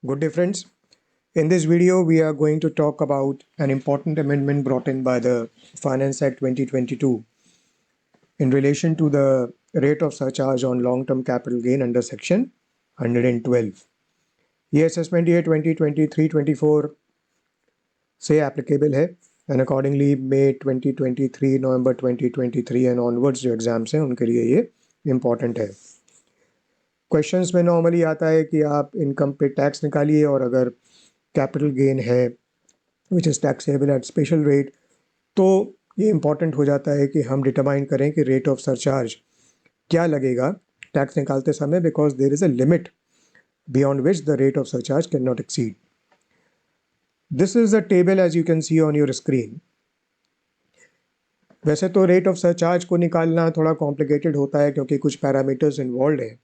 Good day, friends. In this video, we are going to talk about an important amendment brought in by the Finance Act 2022 in relation to the rate of surcharge on long-term capital gain under Section 112. ये assessment year 2023-24 से applicable है and accordingly May 2023, November 2023 and onwards जो exams हैं उनके लिए ये important है. Questions में नॉर्मली आता है कि आप इनकम पे टैक्स निकालिए और अगर कैपिटल गेन है which is taxable at special rate, तो ये इम्पॉर्टेंट हो जाता है कि हम डिटरमाइन करें कि रेट ऑफ सरचार्ज क्या लगेगा टैक्स निकालते समय, because there is a limit beyond which the rate of surcharge can not exceed. This is a table as you can see on your screen. वैसे तो रेट ऑफ सरचार्ज को निकालना थोड़ा complicated होता है क्योंकि कुछ पैरामीटर्स इन्वॉल्व हैं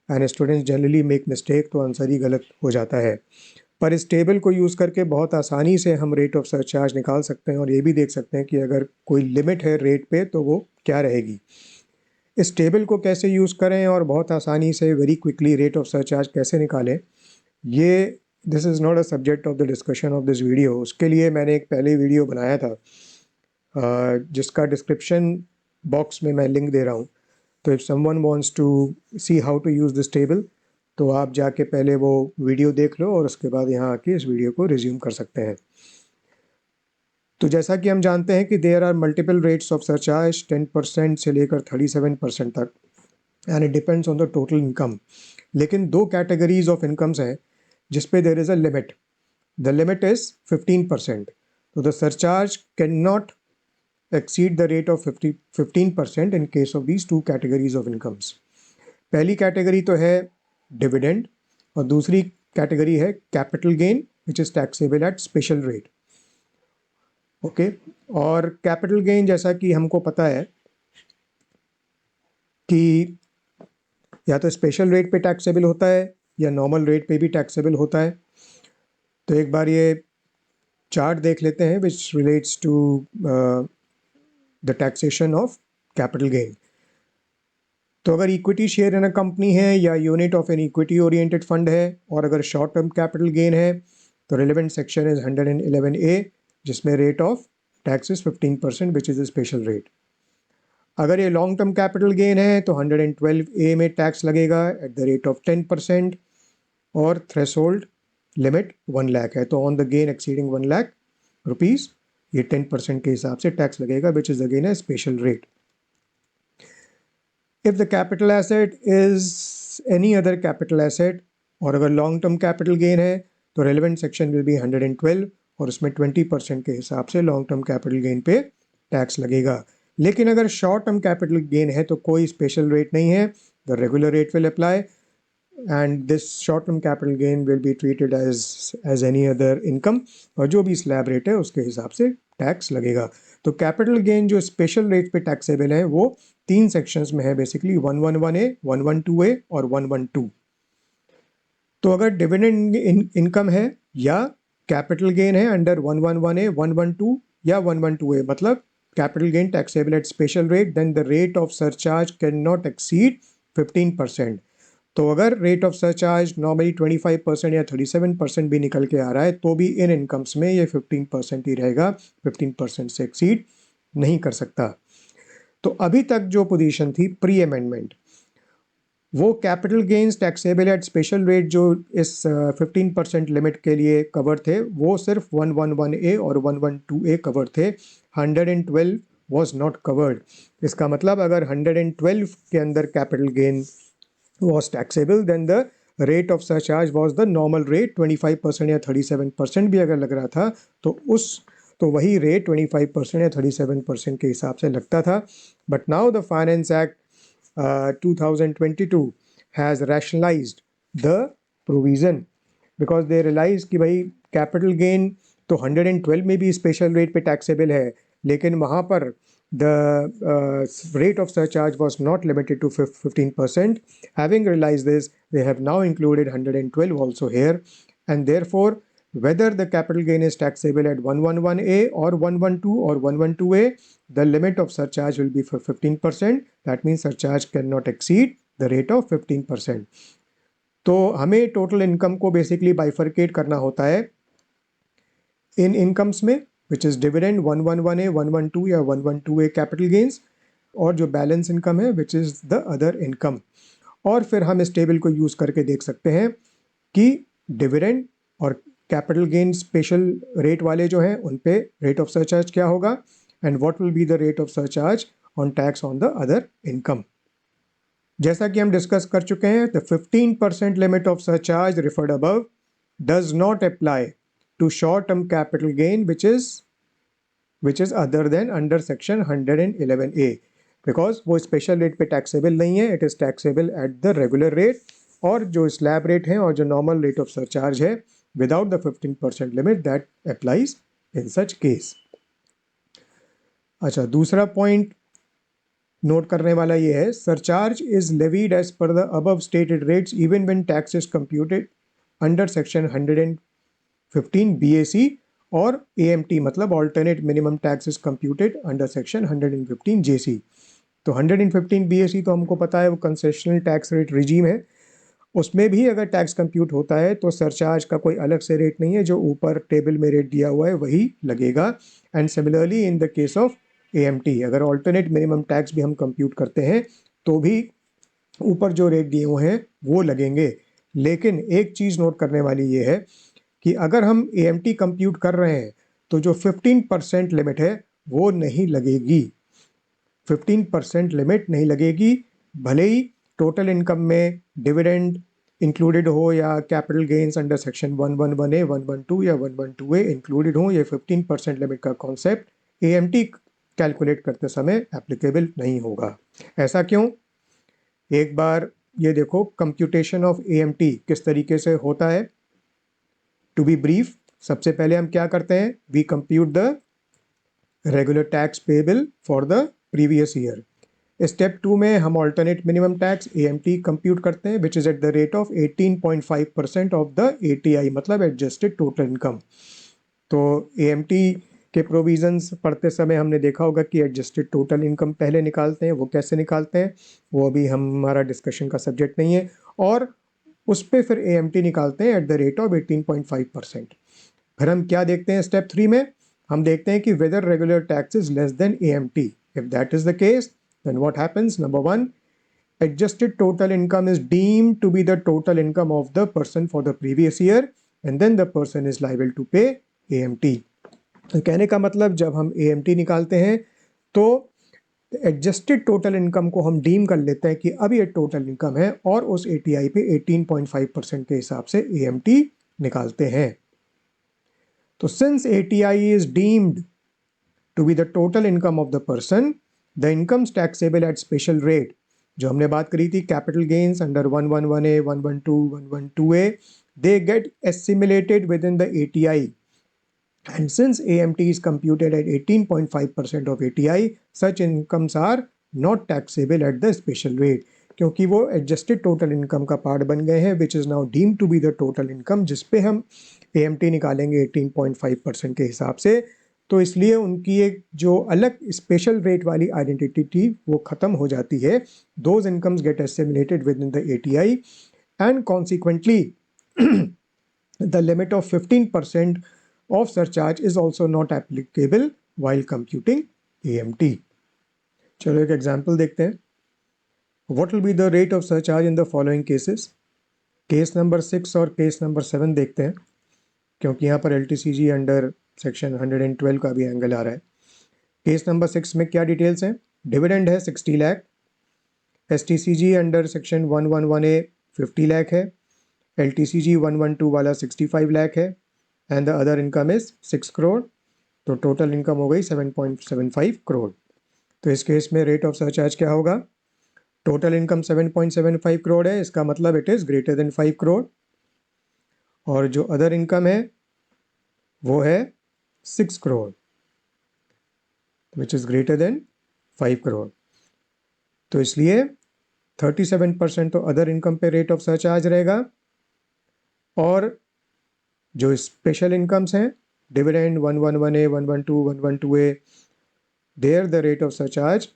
and students generally make mistake, तो आंसर ही गलत हो जाता है. पर इस टेबल को यूज़ करके बहुत आसानी से हम रेट ऑफ सरचार्ज निकाल सकते हैं और ये भी देख सकते हैं कि अगर कोई लिमिट है रेट पे तो वो क्या रहेगी. इस टेबल को कैसे यूज़ करें और बहुत आसानी से very quickly rate of surcharge कैसे निकालें, ये this is not a subject of the discussion of this video. उसके लिए मैंने एक पहले वीडियो बनाया था जिसका डिस्क्रिप्शन बॉक्स में मैं लिंक दे रहा हूँ. तो if someone wants to see how to use this table तो आप जाके पहले वो वीडियो देख लो और उसके बाद यहाँ आके इस वीडियो को रिज्यूम कर सकते हैं. तो जैसा कि हम जानते हैं कि there are multiple rates of surcharge 10% से लेकर 37% तक and it depends on the total income. लेकिन दो कैटेगरीज ऑफ इनकम्स हैं जिस पे there is a limit. The limit is 15%. तो the surcharge can not exceed the rate of 15% in case of these two categories of incomes. पहली category तो है dividend और दूसरी कैटेगरी है capital gain which is taxable at special rate. Okay, और capital gain जैसा कि हमको पता है कि या तो स्पेशल रेट पे टैक्सेबल होता है या नॉर्मल रेट पे भी टैक्सेबल होता है. तो एक बार ये चार्ट देख लेते हैं which relates to the taxation of capital gain. तो अगर equity share in a company है या unit of an equity oriented fund है और अगर शॉर्ट टर्म कैपिटल गेन है तो रिलेवेंट सेक्शन इज 111A जिसमें rate of tax is 15% which is a special rate. अगर ये लॉन्ग टर्म कैपिटल गेन है तो 112A में टैक्स लगेगा एट द रेट ऑफ 10% और थ्रेशोल्ड लिमिट 1 लाख है. तो on the gain exceeding 1 lakh rupees ये 10% के हिसाब से टैक्स लगेगा which is again a special rate. If the capital asset is any other capital asset और अगर लॉन्ग टर्म कैपिटल गेन है तो रेलिवेंट सेक्शन विल बी 112 और उसमें 20% के हिसाब से लॉन्ग टर्म कैपिटल गेन पे टैक्स लगेगा. लेकिन अगर शॉर्ट टर्म कैपिटल गेन है तो कोई स्पेशल रेट नहीं है, the regular rate will apply and this short term capital gain will be treated as any other income और जो भी स्लैब रेट है उसके हिसाब से टैक्स लगेगा. तो कैपिटल गेन जो स्पेशल रेट पे टैक्सेबल है वो 3 सेक्शंस में है बेसिकली 111A, 112A और 112. तो अगर डिविडेंड इनकम है या कैपिटल गेन है अंडर 111A, 112 या 112A, मतलब capital gain taxable at special rate, then the rate of surcharge can not exceed 15%. तो अगर रेट ऑफ सरचार्ज नॉर्मली 25% या 37% भी निकल के आ रहा है तो भी इन इनकम्स में ये 15% ही रहेगा, 15% से एक्सीड नहीं कर सकता. तो अभी तक जो पोजीशन थी प्री अमेंडमेंट वो capital gains taxable at special rate जो इस 15% लिमिट के लिए कवर थे वो सिर्फ 111A और 112A कवर थे. 112 वॉज नॉट कवर्ड. इसका मतलब अगर 112 के अंदर capital gain was taxable then the rate of surcharge was the normal rate 25% या 37% भी अगर लग रहा था तो वही रेट 25% या 37% के हिसाब से लगता था. But now the finance act 2022 has rationalised the provision because they realise कि भाई कैपिटल गेन तो 112 में भी स्पेशल रेट पे टैक्सेबल है लेकिन वहाँ पर the rate of surcharge was not limited to 15%. Having realized this, they have now included 112 also here, and therefore whether the capital gain is taxable at 111A or 112 or 112A, the limit of surcharge will be for 15%. That means surcharge cannot exceed the rate of 15%. तो हमें total income को basically bifurcate करना होता है इन incomes में, which is dividend 111A 112 या 112A capital gains, और जो बैलेंस इनकम है which is the other income. और फिर हम इस टेबल को यूज़ करके देख सकते हैं कि डिविडेंड और कैपिटल गेन स्पेशल रेट वाले जो हैं उन पे रेट ऑफ सरचार्ज क्या होगा, and what will be the rate of surcharge on tax on the other income. जैसा कि हम डिस्कस कर चुके हैं, the 15% limit of surcharge referred above does not apply to short term capital gain which is other than under section 111A, because वो special rate पे taxable नहीं है, it is taxable at the regular rate, और जो slab rate है और जो normal rate of surcharge है without the 15% limit that applies in such case. अच्छा, दूसरा पॉइंट नोट करने वाला ये है, surcharge is levied as per the above stated rates even when tax is computed under section 115 BAC और AMT मतलब alternate minimum tax is computed under section 115 JC। तो 115 BAC तो हमको पता है वो कंसेशनल टैक्स रेट रिजीम है, उसमें भी अगर टैक्स कंप्यूट होता है तो सरचार्ज का कोई अलग से रेट नहीं है, जो ऊपर टेबल में रेट दिया हुआ है वही लगेगा। And similarly in the case of AMT, अगर अल्टरनेट मिनिमम टैक्स भी हम कंप्यूट करते हैं तो भी ऊपर जो रेट दिए हुए हैं वो लगेंगे। लेकिन एक चीज़ नोट करने वाली ये है कि अगर हम AMT कंप्यूट कर रहे हैं तो जो 15% लिमिट है वो नहीं लगेगी, 15% लिमिट नहीं लगेगी, भले ही टोटल इनकम में डिविडेंड इंक्लूडेड हो या capital gains under section 111A 112 या 112A इंक्लूडेड हो, ये 15% लिमिट का कॉन्सेप्ट AMT कैलकुलेट करते समय एप्लीकेबल नहीं होगा। ऐसा क्यों? एक बार ये देखो कंप्यूटेशन ऑफ AMT किस तरीके से होता है। टू बी ब्रीफ, सबसे पहले हम क्या करते हैं, we compute the regular tax payable for the previous year. Step 2 में हम alternate minimum tax AMT compute करते हैं which is at the rate of 18.5% of the ATI मतलब एडजस्टेड टोटल इनकम। तो AMT के प्रोविजंस पढ़ते समय हमने देखा होगा कि एडजस्टेड टोटल इनकम पहले निकालते हैं, वो कैसे निकालते हैं वो अभी हमारा डिस्कशन का सब्जेक्ट नहीं है, और उस पर फिर AMT निकालते हैं एट द रेट ऑफ 18.5%। फिर हम क्या देखते हैं स्टेप 3 में, हम देखते हैं कि whether regular tax is less than AMT। If that is the case then what happens? Number one, adjusted total income is deemed to be the total income of the person for the previous year and then the person is liable to pay AMT। तो कहने का मतलब जब हम AMT निकालते हैं तो adjusted total income को हम डीम कर लेते हैं कि अब ये टोटल इनकम है और उस ATI पे 18.5% के हिसाब से AMT निकालते हैं। तो since ATI is deemed to be the total income of the person, the incomes taxable at special rate जो हमने बात करी थी capital gains under 111A 112 112A, they get assimilated within the ATI, and since AMT is computed at 18.5% of ATI, such incomes are not taxable at the special rate, क्योंकि वो adjusted total income का part बन गए हैं which is now deemed to be the total income, जिस पे हम AMT निकालेंगे 18.5% के हिसाब से। तो इसलिए उनकी एक जो अलग स्पेशल रेट वाली आइडेंटिटी थी वो ख़त्म हो जाती है। Those incomes get assimilated within the ATI and consequently the limit of 15% of surcharge is also not applicable while computing AMT। चलो एक एग्जांपल देखते हैं। What will be the rate of surcharge in the following cases? Case number 6 और case number 7 देखते हैं, क्योंकि यहाँ पर LTCG अंडर सेक्शन 112 का भी एंगल आ रहा है। केस नंबर 6 में क्या डिटेल्स हैं? डिविडेंड है 60 lakh, STCG under section 111A 50 lakh है, LTCG 112 वाला 65 लाख है, and the other income is 6 crore. तो टोटल इनकम हो गई 7.75 करोड़। तो इस केस में रेट ऑफ सरचार्ज क्या होगा? टोटल इनकम 7.75 करोड़ है, इसका मतलब it is greater than 5 crore, और जो अदर इनकम है वो है 6 crore which is greater than 5 crore. तो इसलिए 37% तो अदर इनकम पे रेट ऑफ सरचार्ज रहेगा, और जो स्पेशल इनकम्स हैं dividend 111A 112 112A, there the rate of surcharge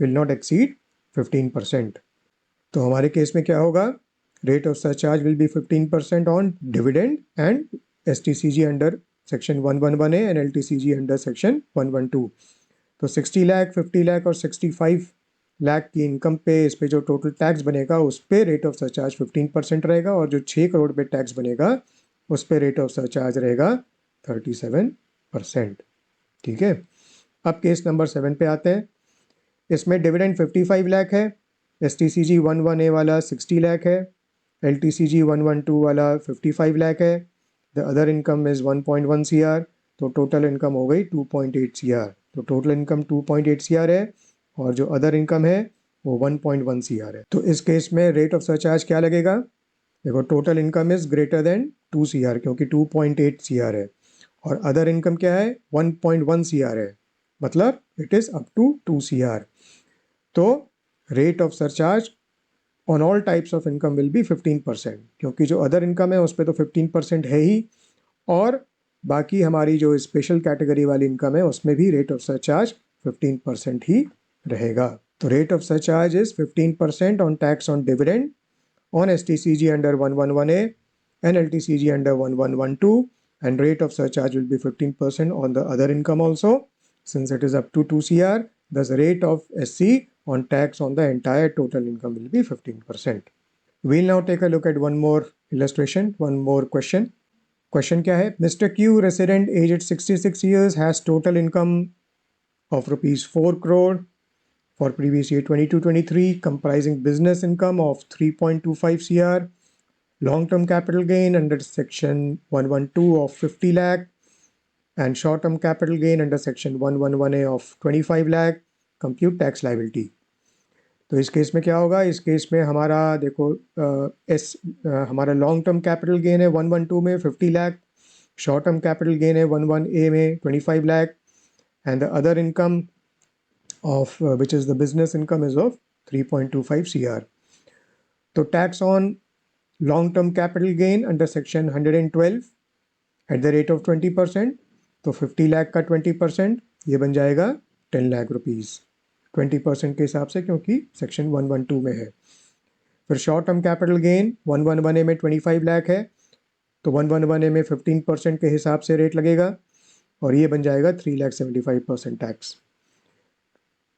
will not exceed 15%। तो हमारे केस में क्या होगा? rate of surcharge will be 15% on dividend and STCG under section 111A and LTCG under section 112. तो 60 लाख, 50 लाख और 65 लाख की इनकम पे इस पे जो टोटल टैक्स बनेगा उस पे रेट ऑफ सरचार्ज 15% रहेगा, और जो 6 करोड़ पे टैक्स बनेगा उस पे रेट ऑफ सरचार्ज रहेगा 37%। ठीक है, अब केस नंबर 7 पे आते हैं। इसमें डिविडेंड 55 लाख है, STCG 11A वाला 60 लाख है, LTCG 112 वाला 55 लाख है, the other income is 1.1 CR, तो टोटल इनकम हो गई 2.8 CR। तो टोटल इनकम 2.8 CR है और जो अदर इनकम है वो 1.1 CR है। तो इस केस में रेट ऑफ सरचार्ज क्या लगेगा? देखो, total income is greater than 2 CR क्योंकि 2.8 CR है, और अदर इनकम क्या है? 1.1 CR है, मतलब it is up to 2 CR। तो rate of surcharge on all types of income will be 15%, क्योंकि जो अदर इनकम है उस पर तो 15% है ही, और बाकी हमारी जो स्पेशल कैटेगरी वाली इनकम है उसमें भी रेट ऑफ सरचार्ज 15% ही रहेगा। तो rate of surcharge is 15% on tax on dividend on STCG under 111A and LTCG under 1112, and rate of surcharge will be 15% on the other income also, since it is up to 2 CR. Thus rate of SC on tax on the entire total income will be 15%. We'll now take a look at one more illustration, one more question. Question क्या है? Mr. Q, resident aged 66 years, has total income of rupees 4 crore for previous year 22-23, comprising business income of 3.25 CR, long-term capital gain under section 112 of 50 lakh, and short-term capital gain under section 111A of 25 lakh. Compute tax liability. तो इस case में क्या होगा? इस case में हमारा देखो हमारा लॉन्ग टर्म कैपिटल गेन है 112 में 50 lakh, short term capital gain है 11A में 25 lakh, and the other income of which is the business income is of 3.25 CR. तो tax on long term capital gain under section 112 eight the rate of 20%, तो 50 लाख का 20% ये बन जाएगा 10 lakh rupees 20% के हिसाब से, क्योंकि सेक्शन 112 में है। फिर short term capital gain 111A में 25 लाख है, तो 111A में 15% के हिसाब से रेट लगेगा, और ये बन जाएगा 3,75,000 tax.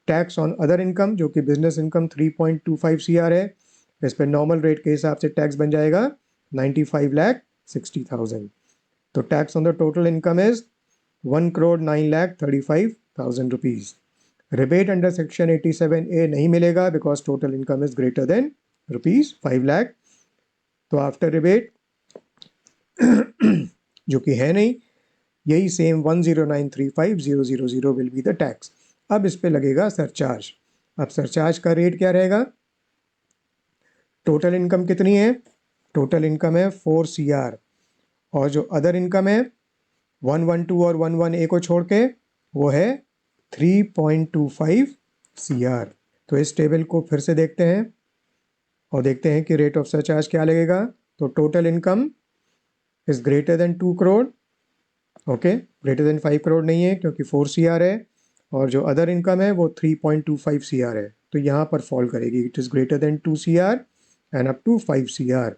Tax on other income जो कि बिजनेस इनकम 3.25 CR है, इस पर नॉर्मल रेट के हिसाब से टैक्स बन जाएगा 95,60,000। तो tax on the total income is 1,09,35,000 rupees. Rebate under section 87A नहीं मिलेगा because total income is greater than rupees 5 lakh. तो आफ्टर रिबेट जो कि है नहीं, यही same 10935,000 will be the tax. अब इस पे लगेगा सरचार्ज। अब सरचार्ज का रेट क्या रहेगा? टोटल इनकम कितनी है? टोटल इनकम है 4 CR, और जो अदर इनकम है 112 और 11A को छोड़ के वो है 3.25 CR। तो इस टेबल को फिर से देखते हैं और देखते हैं कि रेट ऑफ सरचार्ज क्या लगेगा। तो total income is greater than 2 crore, okay, greater than 5 crore नहीं है क्योंकि 4 CR है, और जो अदर इनकम है वो 3.25 CR है, तो यहाँ पर फॉल करेगी। It is greater than 2 CR and up to 5 CR।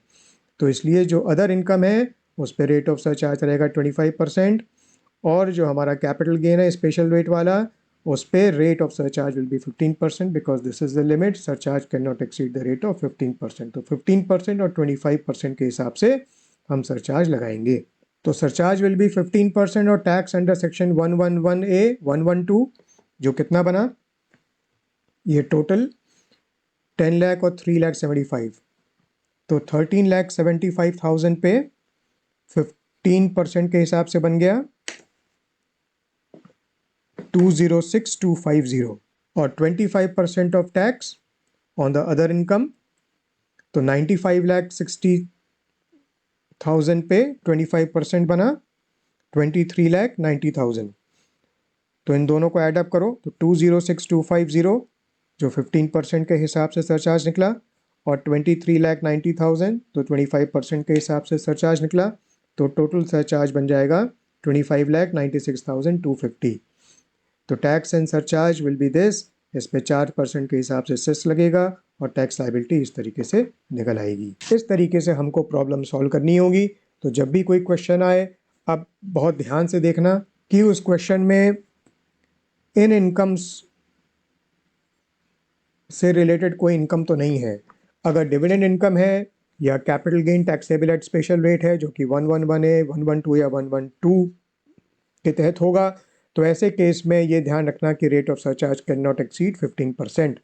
तो इसलिए जो अदर इनकम है उस पर रेट ऑफ सरचार्ज रहेगा 25%, और जो हमारा कैपिटल गेन है स्पेशल रेट वाला उस पर rate of surcharge will be 15% because this is the limit, surcharge can not exceed the rate of 15%। तो 15% और 25% के हिसाब से हम सरचार्ज लगाएंगे। तो सरचार्ज विल बी 15% और टैक्स अंडर सेक्शन 111A 112 जो कितना बना? ये टोटल 10 लाख और 3,75,000, तो 13,75,000 पे 15% के हिसाब से बन गया 206,250, और 25% of tax on the other income, तो 95,60,000 पे 25% बना 23,90,000। तो इन दोनों को ऐड अप करो तो 206,250 जो 15% के हिसाब से सरचार्ज निकला, और 23,90,000 तो 25% के हिसाब से सरचार्ज निकला, तो टोटल सरचार्ज बन जाएगा 25,96,250। तो tax and surcharge will be this, इस पे 4% के हिसाब से सेस लगेगा और टैक्स लायबिलिटी इस तरीके से निकल आएगी। इस तरीके से हमको प्रॉब्लम सॉल्व करनी होगी। तो जब भी कोई क्वेश्चन आए, अब बहुत ध्यान से देखना कि उस क्वेश्चन में इन इनकम्स से रिलेटेड कोई इनकम तो नहीं है। अगर डिविडेंड इनकम है या capital gain taxable at special rate है जो कि 111 है, 112 या 112 के तहत होगा, तो ऐसे केस में ये ध्यान रखना कि rate of surcharge can not exceed 15%।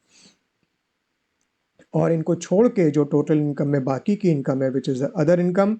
और इनको छोड़ के जो टोटल इनकम में बाकी की इनकम है विच इज़ अदर इनकम,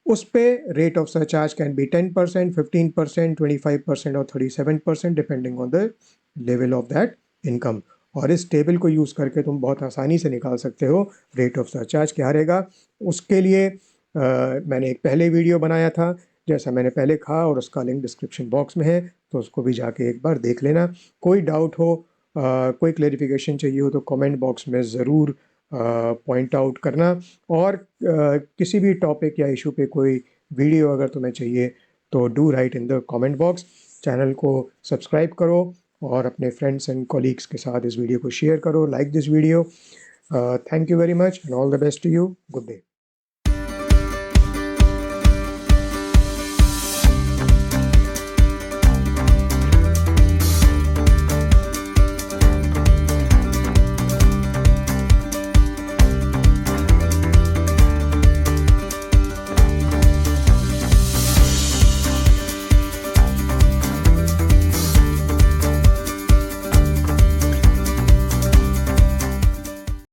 उस पे rate of surcharge can be 10%, 15%, 25% और 37% depending on the level of that income. और इस टेबल को यूज़ करके तुम बहुत आसानी से निकाल सकते हो रेट ऑफ सरचार्ज क्या रहेगा। उसके लिए मैंने एक पहले वीडियो बनाया था, जैसा मैंने पहले कहा, और उसका लिंक डिस्क्रिप्शन बॉक्स में है, तो उसको भी जाके एक बार देख लेना। कोई डाउट हो, कोई क्लेरिफिकेशन चाहिए हो तो कमेंट बॉक्स में ज़रूर पॉइंट आउट करना। और किसी भी टॉपिक या इशू पे कोई वीडियो अगर तुम्हें चाहिए तो do right in the comment box. Channel को सब्सक्राइब करो और अपने फ्रेंड्स एंड कॉलीग्स के साथ इस वीडियो को शेयर करो, like this video. Thank you very much and all the best to you. Good day.